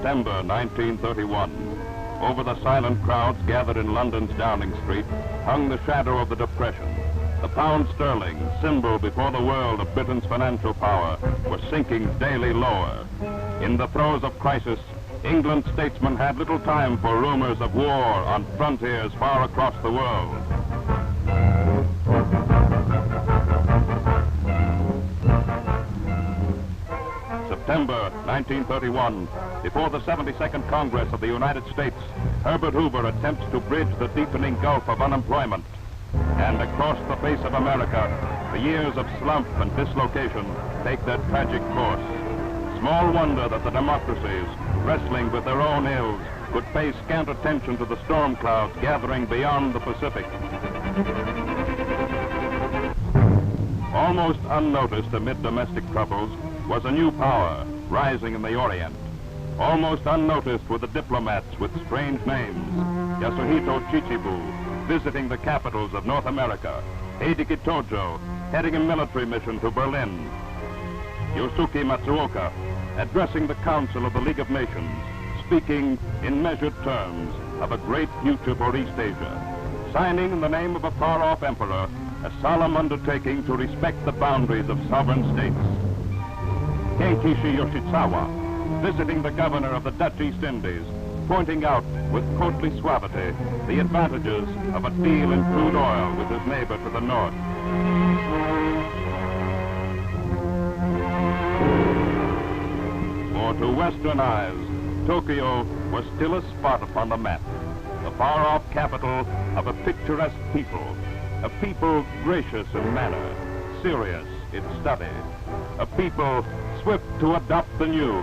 September 1931. Over the silent crowds gathered in London's Downing Street hung the shadow of the Depression. The pound sterling, symbol before the world of Britain's financial power, was sinking daily lower. In the throes of crisis, England's statesmen had little time for rumors of war on frontiers far across the world. September 1931, before the 72nd Congress of the United States, Herbert Hoover attempts to bridge the deepening gulf of unemployment. And across the face of America, the years of slump and dislocation take their tragic course. Small wonder that the democracies, wrestling with their own ills, could pay scant attention to the storm clouds gathering beyond the Pacific. Almost unnoticed amid domestic troubles was a new power rising in the Orient. Almost unnoticed were the diplomats with strange names. Yasuhito Chichibu, visiting the capitals of North America. Heideki Tojo, heading a military mission to Berlin. Yosuke Matsuoka, addressing the Council of the League of Nations, speaking in measured terms of a great future for East Asia, signing in the name of a far-off emperor a solemn undertaking to respect the boundaries of sovereign states. Keikishi Yoshitsawa, visiting the governor of the Dutch East Indies, pointing out with courtly suavity the advantages of a deal in crude oil with his neighbor to the north. For to Western eyes, Tokyo was still a spot upon the map, the far-off capital of a picturesque people, a people gracious in manner, serious in study, a people swift to adopt the new,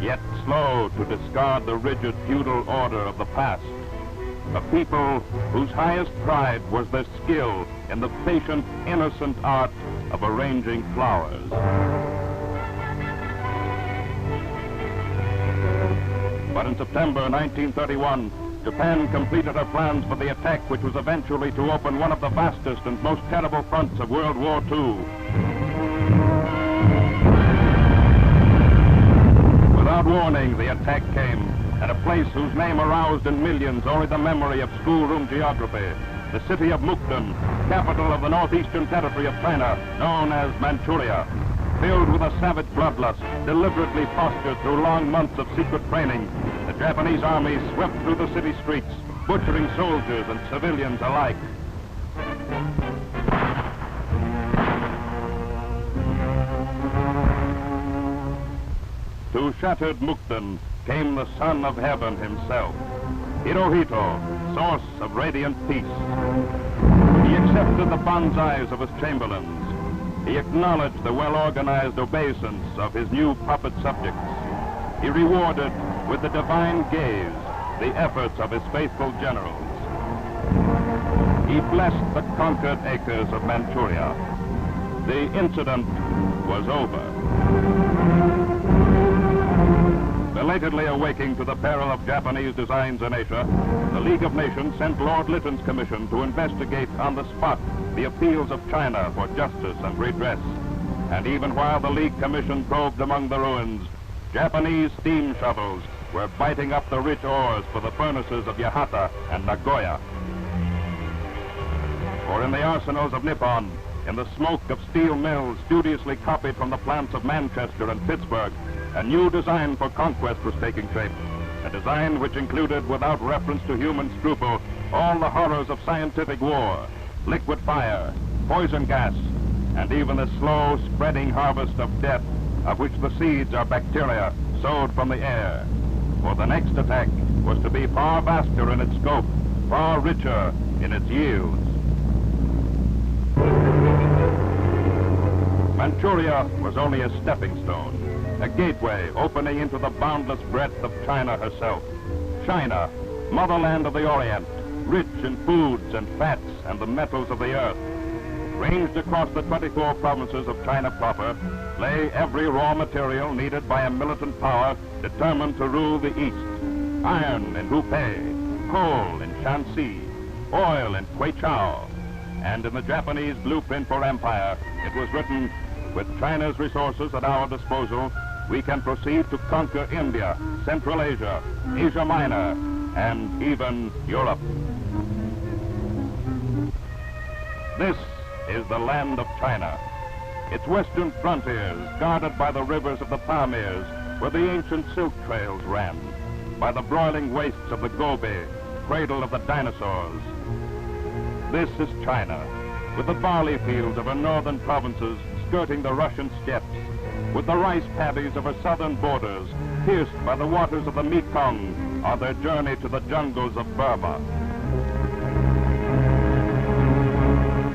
yet slow to discard the rigid feudal order of the past, a people whose highest pride was their skill in the patient, innocent art of arranging flowers. But in September 1931, Japan completed her plans for the attack which was eventually to open one of the vastest and most terrible fronts of World War II. Without warning, the attack came at a place whose name aroused in millions only the memory of schoolroom geography, the city of Mukden, capital of the northeastern territory of China, known as Manchuria. Filled with a savage bloodlust, deliberately fostered through long months of secret training, the Japanese army swept through the city streets, butchering soldiers and civilians alike. To shattered Mukden came the son of heaven himself, Hirohito, source of radiant peace. He accepted the banzais of his chamberlains. He acknowledged the well-organized obeisance of his new puppet subjects. He rewarded with the divine gaze the efforts of his faithful generals. He blessed the conquered acres of Manchuria. The incident was over. Belatedly awaking to the peril of Japanese designs in Asia, the League of Nations sent Lord Lytton's commission to investigate on the spot the appeals of China for justice and redress. And even while the League Commission probed among the ruins, Japanese steam shovels were biting up the rich ores for the furnaces of Yahata and Nagoya. For in the arsenals of Nippon, in the smoke of steel mills studiously copied from the plants of Manchester and Pittsburgh, a new design for conquest was taking shape, a design which included, without reference to human scruple, all the horrors of scientific war, liquid fire, poison gas, and even the slow spreading harvest of death, of which the seeds are bacteria sowed from the air. For the next attack was to be far vaster in its scope, far richer in its yields. Manchuria was only a stepping stone, a gateway opening into the boundless breadth of China herself. China, motherland of the Orient, rich in foods and fats and the metals of the earth. Ranged across the 24 provinces of China proper lay every raw material needed by a militant power determined to rule the East. Iron in Hubei, coal in Shanxi, oil in Kweichow. And in the Japanese blueprint for empire, it was written, with China's resources at our disposal, we can proceed to conquer India, Central Asia, Asia Minor, and even Europe. This is the land of China. Its western frontiers, guarded by the rivers of the Pamirs, where the ancient silk trails ran, by the broiling wastes of the Gobi, cradle of the dinosaurs. This is China, with the barley fields of her northern provinces skirting the Russian steppes, with the rice paddies of her southern borders pierced by the waters of the Mekong on their journey to the jungles of Burma.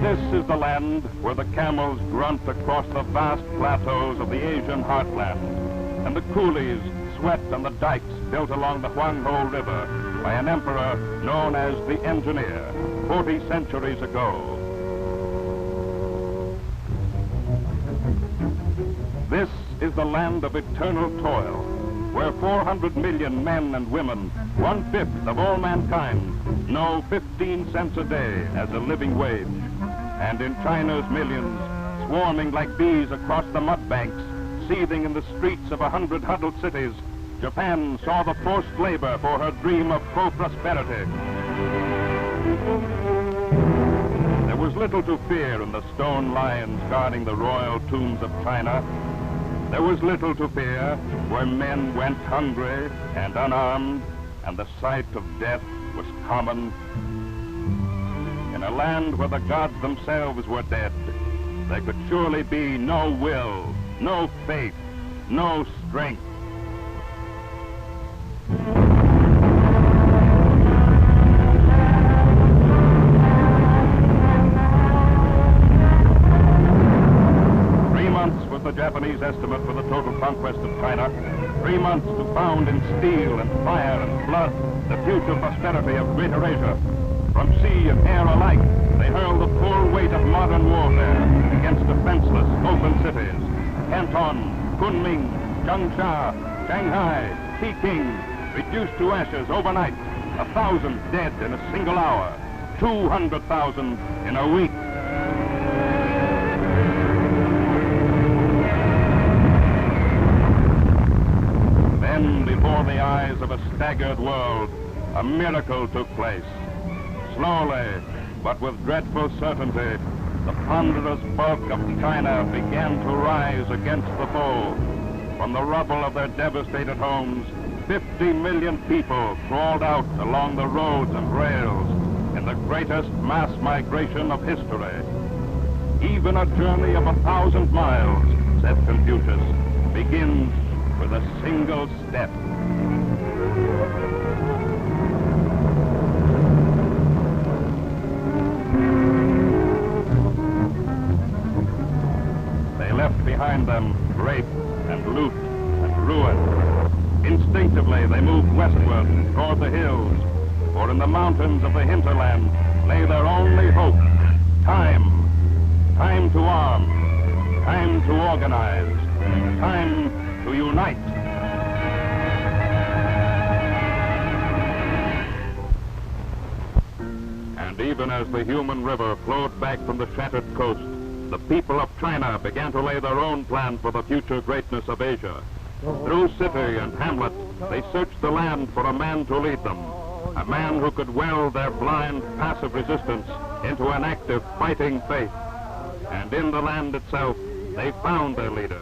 This is the land where the camels grunt across the vast plateaus of the Asian heartland, and the coolies sweat on the dikes built along the Huangho River by an emperor known as the Engineer 40 centuries ago. This is the land of eternal toil, where 400 million men and women, 1/5 of all mankind, know 15 cents a day as a living wage. And in China's millions, swarming like bees across the mudbanks, seething in the streets of 100 huddled cities, Japan saw the forced labor for her dream of pro-prosperity. There was little to fear in the stone lions guarding the royal tombs of China. There was little to fear where men went hungry and unarmed, and the sight of death was common. In a land where the gods themselves were dead, there could surely be no will, no faith, no strength. The Japanese estimate for the total conquest of China. 3 months to found in steel and fire and blood the future prosperity of Greater Asia. From sea and air alike, they hurled the full weight of modern warfare against defenseless open cities. Canton, Kunming, Changsha, Shanghai, Peking, reduced to ashes overnight. 1,000 dead in a single hour. 200,000 in a week. Before the eyes of a staggered world, a miracle took place. Slowly, but with dreadful certainty, the ponderous bulk of China began to rise against the foe. From the rubble of their devastated homes, 50 million people crawled out along the roads and rails in the greatest mass migration of history. Even a journey of 1,000 miles, said Confucius, begins with a single step. They left behind them rape and loot and ruin. Instinctively, they moved westward toward the hills, for in the mountains of the hinterland lay their only hope. Time. Time to arm. Time to organize. Time to unite. And even as the human river flowed back from the shattered coast, the people of China began to lay their own plan for the future greatness of Asia. Through city and hamlet, they searched the land for a man to lead them, a man who could weld their blind, passive resistance into an active, fighting faith. And in the land itself, they found their leader,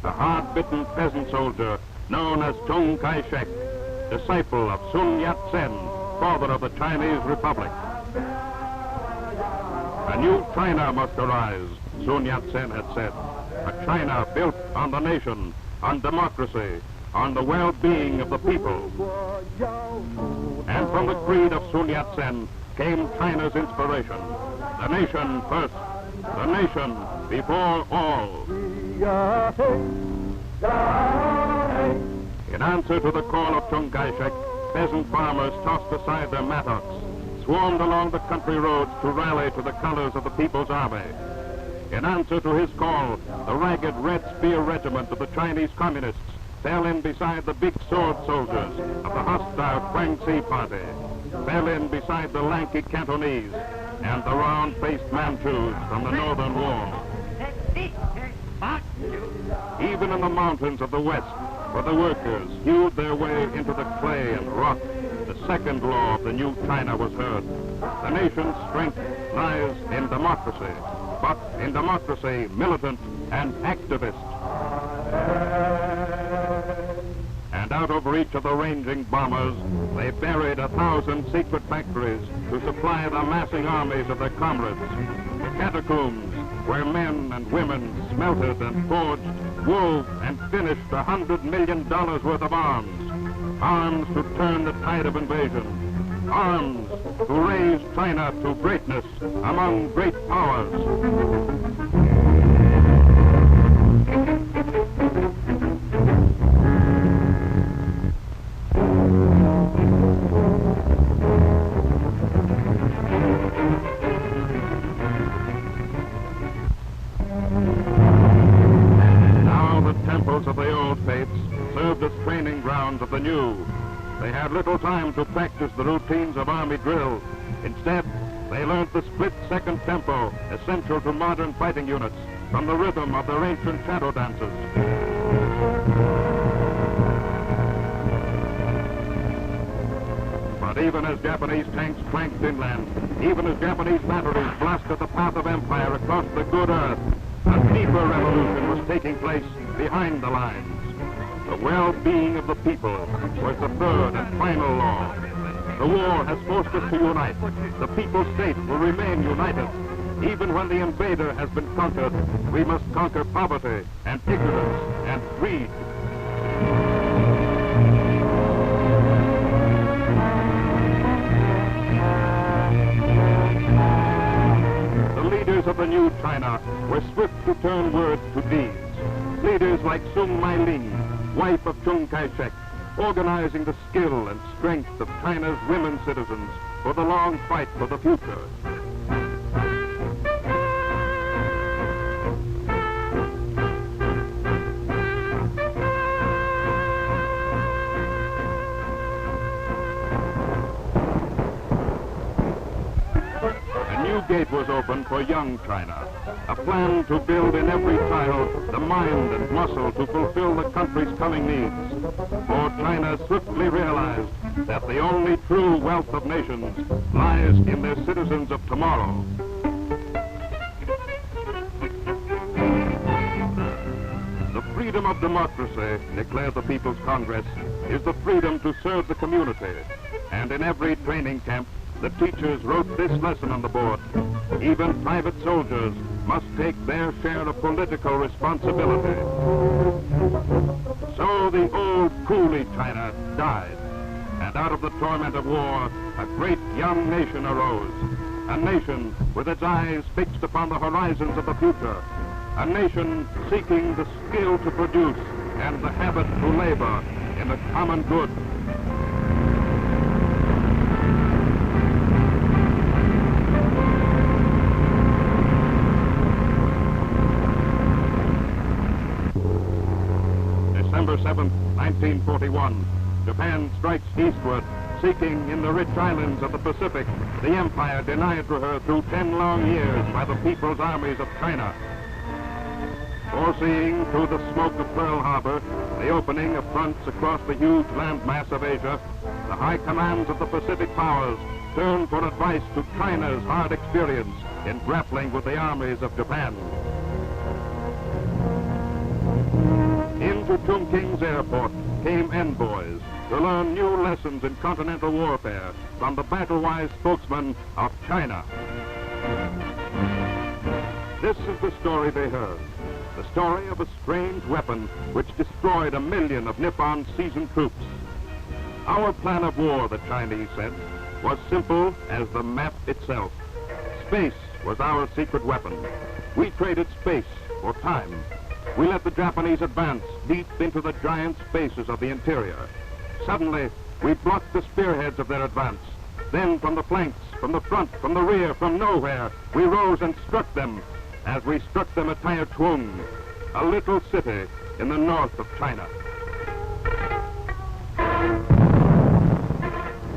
a hard-bitten peasant soldier known as Chiang Kai-shek, disciple of Sun Yat-sen, father of the Chinese Republic. A new China must arise, Sun Yat-sen had said, a China built on the nation, on democracy, on the well-being of the people. And from the creed of Sun Yat-sen came China's inspiration. The nation first, the nation before all. In answer to the call of Chiang Kai-shek, peasant farmers tossed aside their mattocks, swarmed along the country roads to rally to the colors of the People's Army. In answer to his call, the ragged Red Spear Regiment of the Chinese Communists fell in beside the big sword soldiers of the hostile Guangxi Party. fell in beside the lanky Cantonese and the round-faced Manchus from the Northern Wall. Even in the mountains of the West, where the workers hewed their way into the clay and rock, the second law of the new China was heard. The nation's strength lies in democracy, but in democracy militant and activist. And out over each of the ranging bombers, they buried 1,000 secret factories to supply the massing armies of their comrades. Catacombs where men and women smelted and forged, wove and finished $100 million worth of arms. Arms to turn the tide of invasion. Arms to raise China to greatness among great powers. Of the old faiths served as training grounds of the new. They had little time to practice the routines of army drill. Instead, they learned the split-second tempo essential to modern fighting units from the rhythm of their ancient shadow dances. But even as Japanese tanks clanked inland, even as Japanese batteries blasted the path of empire across the good earth, a deeper revolution was taking place behind the lines. The well-being of the people was the third and final law. The war has forced us to unite. The people's state will remain united. Even when the invader has been conquered, we must conquer poverty and ignorance and greed. The leaders of the new China were swift to turn words to deeds. Leaders like Sung Mai-ling, wife of Chiang Kai-shek, organizing the skill and strength of China's women citizens for the long fight for the future. A new gate was opened for young China. A plan to build in every child the mind and muscle to fulfill the country's coming needs. For China swiftly realized that the only true wealth of nations lies in their citizens of tomorrow. The freedom of democracy, declared the People's Congress, is the freedom to serve the community. And in every training camp, the teachers wrote this lesson on the board. Even private soldiers must take their share of political responsibility. So the old coolie China died, and out of the torment of war, a great young nation arose. A nation with its eyes fixed upon the horizons of the future. A nation seeking the skill to produce and the habit to labor in the common good. December 7th, 1941, Japan strikes eastward, seeking in the rich islands of the Pacific the empire denied to her through 10 long years by the people's armies of China. Foreseeing through the smoke of Pearl Harbor the opening of fronts across the huge landmass of Asia, the high commands of the Pacific powers turned for advice to China's hard experience in grappling with the armies of Japan. Into Chongqing's airport came envoys to learn new lessons in continental warfare from the battle-wise spokesman of China. This is the story they heard. The story of a strange weapon which destroyed 1 million of Nippon's seasoned troops. Our plan of war, the Chinese said, was simple as the map itself. Space was our secret weapon. We traded space for time. We let the Japanese advance deep into the giant spaces of the interior. Suddenly, we blocked the spearheads of their advance. Then from the flanks, from the front, from the rear, from nowhere, we rose and struck them, as we struck them at Taichung, a little city in the north of China.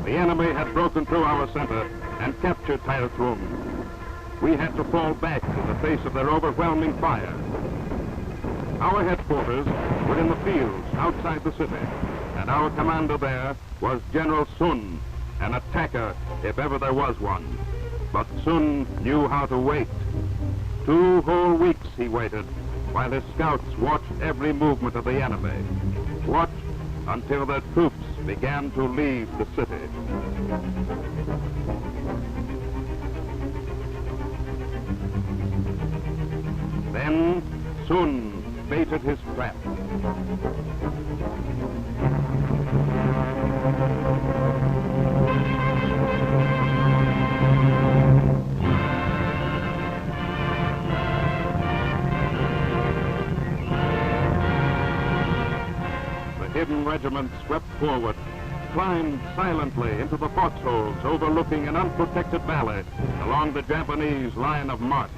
The enemy had broken through our center and captured Taitung. We had to fall back in the face of their overwhelming fire. Our headquarters were in the fields outside the city, and our commander there was General Sun, an attacker if ever there was one. But Sun knew how to wait. 2 whole weeks he waited, while his scouts watched every movement of the enemy. Watched until their troops began to leave the city. Then Sun baited his trap. The hidden regiment swept forward, climbed silently into the foxholes overlooking an unprotected valley along the Japanese line of march.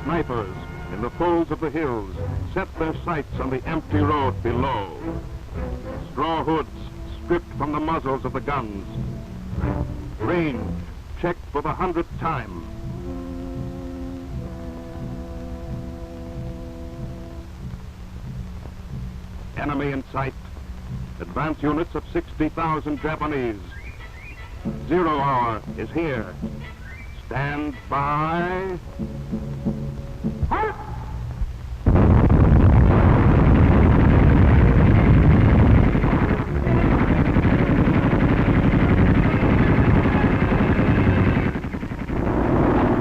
Snipers in the folds of the hills set their sights on the empty road below. Straw hoods stripped from the muzzles of the guns. Range checked for the 100th time. Enemy in sight. Advance units of 60,000 Japanese. 0 hour is here. Stand by. Halt!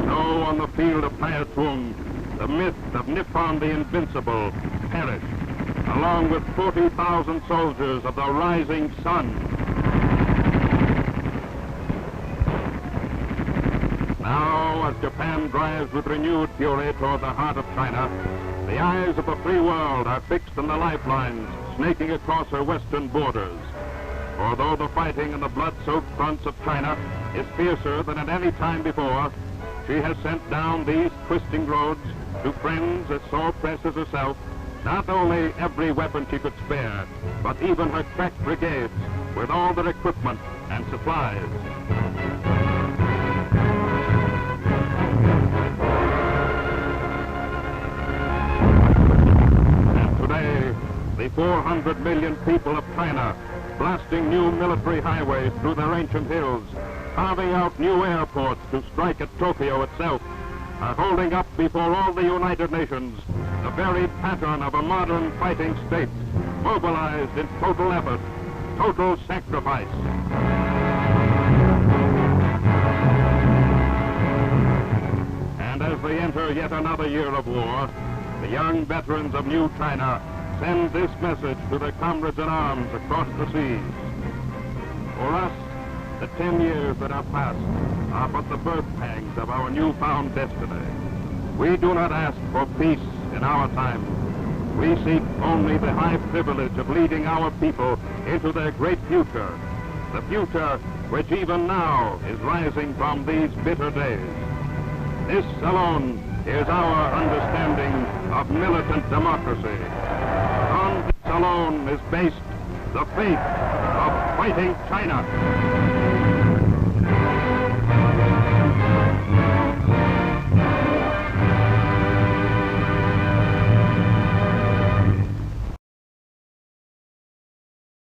So on the field of Taitung, the myth of Nippon the Invincible perished, along with 40,000 soldiers of the rising sun. Now, as Japan drives with renewed fury toward the heart of China, the eyes of the free world are fixed on the lifelines snaking across her western borders. For though the fighting in the blood-soaked fronts of China is fiercer than at any time before, she has sent down these twisting roads to friends as sore pressed as herself not only every weapon she could spare, but even her crack brigades with all their equipment and supplies. And today, the 400 million people of China, blasting new military highways through their ancient hills, carving out new airports to strike at Tokyo itself, are holding up before all the United Nations the very pattern of a modern fighting state, mobilized in total effort, total sacrifice. And as they enter yet another year of war, the young veterans of New China send this message to their comrades in arms across the seas. For us, the 10 years that have passed are but the birth pangs of our newfound destiny. We do not ask for peace in our time. We seek only the high privilege of leading our people into their great future, the future which even now is rising from these bitter days. This alone is our understanding of militant democracy. On this alone is based the fate of fighting China.